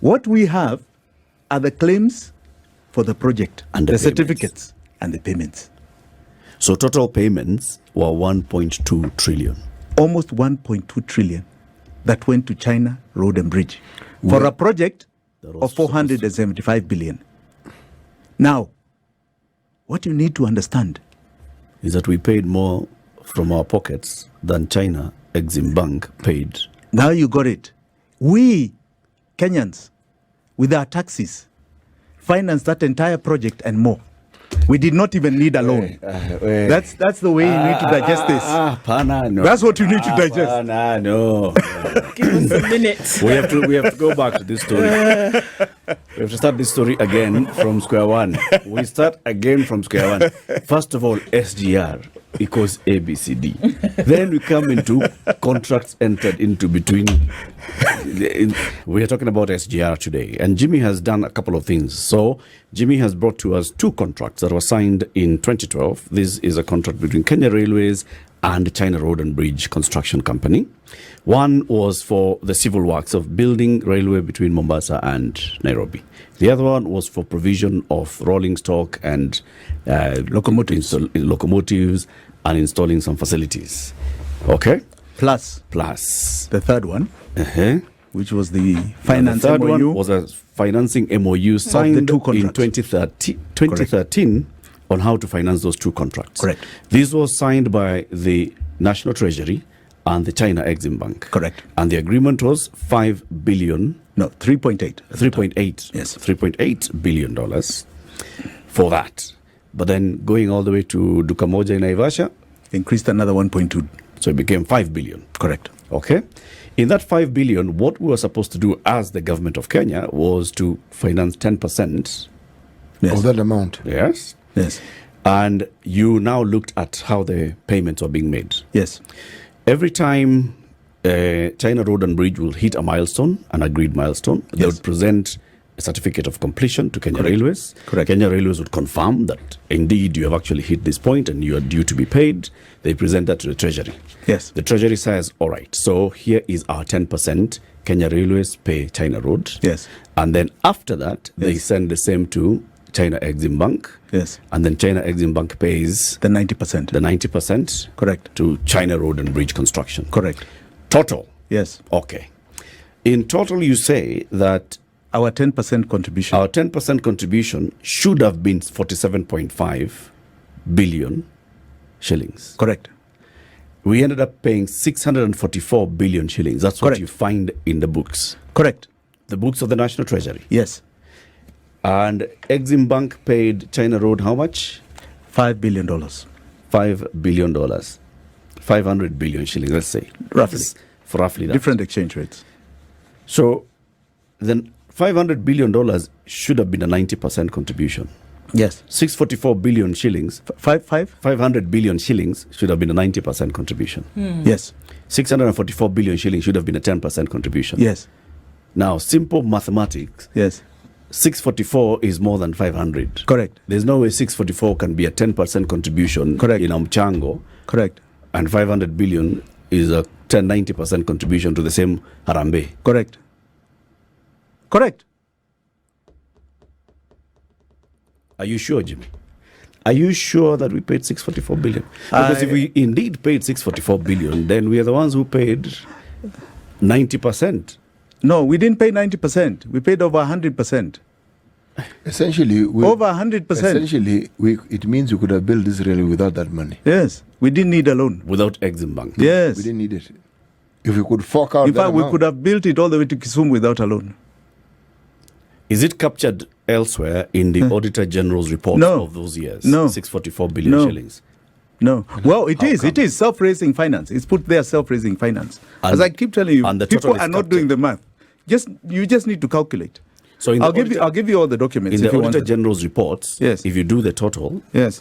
What we have are the claims for the project, and the certificates, and the payments. So total payments were 1.2 trillion. Almost 1.2 trillion that went to China Road and Bridge for a project of 475 billion. Now, what you need to understand is that we paid more from our pockets than China Exim Bank paid. Now you got it. We, Kenyans, with our taxes, financed that entire project and more. We did not even need a loan. That's the way you need to digest this. No. That's what you need to digest. No. Give us a minute. We have to go back to this story. We have to start this story again from square one. We start again from square one. First of all, SGR equals ABCD. Then we come into contracts entered into between. We are talking about SGR today. And Jimmy has done a couple of things. So Jimmy has brought to us two contracts that were signed in 2012. This is a contract between Kenya Railways and China Road and Bridge Construction Company. One was for the civil works of building railway between Mombasa and Nairobi. The other one was for provision of rolling stock and locomotives and installing some facilities. Okay? Plus the third one, which was the finance MOU. The third MOU. one was a financing MOU signed in 2013 on how to finance those two contracts. Correct. This was signed by the National Treasury and the China Exim Bank. Correct. And the agreement was 5 billion. No, 3.8. 3.8. Yes. $3.8 billion for that. But then going all the way to Dukamoja in Naivasha, Increased another 1.2. so it became 5 billion. Correct. Okay. In that 5 billion, what we were supposed to do as the government of Kenya was to finance 10%. Yes. Of that amount. Yes. Yes. And you now looked at how the payments were being made. Yes. Every time China Road and Bridge will hit a milestone, an agreed milestone, they would present a certificate of completion to Kenya Railways. Correct. Kenya Railways would confirm that indeed you have actually hit this point and you are due to be paid. They present that to the Treasury. Yes. The Treasury says, all right, so here is our 10%. Kenya Railways pay China Road. Yes. And then after that, they send the same to China Exim Bank. Yes. And then China Exim Bank pays The 90%. the 90%. Correct. To China Road and Bridge Construction. Correct. Total. Yes. Okay. In total, you say that Our 10% contribution. our 10% contribution should have been 47.5 billion shillings. Correct. We ended up paying 644 billion shillings. That's what Correct. you find in the books. Correct. The books of the National Treasury. Yes. And Exim Bank paid China Road how much? $5 billion. $5 billion. 500 billion shillings, let's say. Roughly. For roughly that. Different exchange rates. So then $500 billion should have been a 90% contribution. Yes. 644 billion shillings, 500 billion shillings should have been a 90% contribution. Yes. 644 billion shillings should have been a 10% contribution. Yes. Now, simple mathematics, Yes. 644 is more than 500. Correct. There's no way 644 can be a 10% contribution Correct. in Mchango, Correct. and 500 billion is a 90% contribution to the same Harambe. Correct. Correct. Are you sure, Jimmy? Are you sure that we paid 644 billion? Because if we indeed paid 644 billion, then we are the ones who paid 90%. No, we didn't pay 90%. We paid over 100%. Essentially, Over 100%. Essentially, it means we could have built this railway without that money. Yes. We didn't need a loan. Without Exim Bank. Yes. We didn't need it. If we could fork out In that fact, we amount. could have built it all the way to Kisumu without a loan. Is it captured elsewhere in the Auditor General's report No. of those years? No. 644 billion No. shillings. No. Well, it How is. come? It is self-raising finance. It's put there, self-raising finance. And- As I keep telling you, and the total people is are not captured. doing the math. You just need to calculate. So in I'll the give you all the documents in if the you Auditor want. General's reports, Yes. if you do the total, Yes.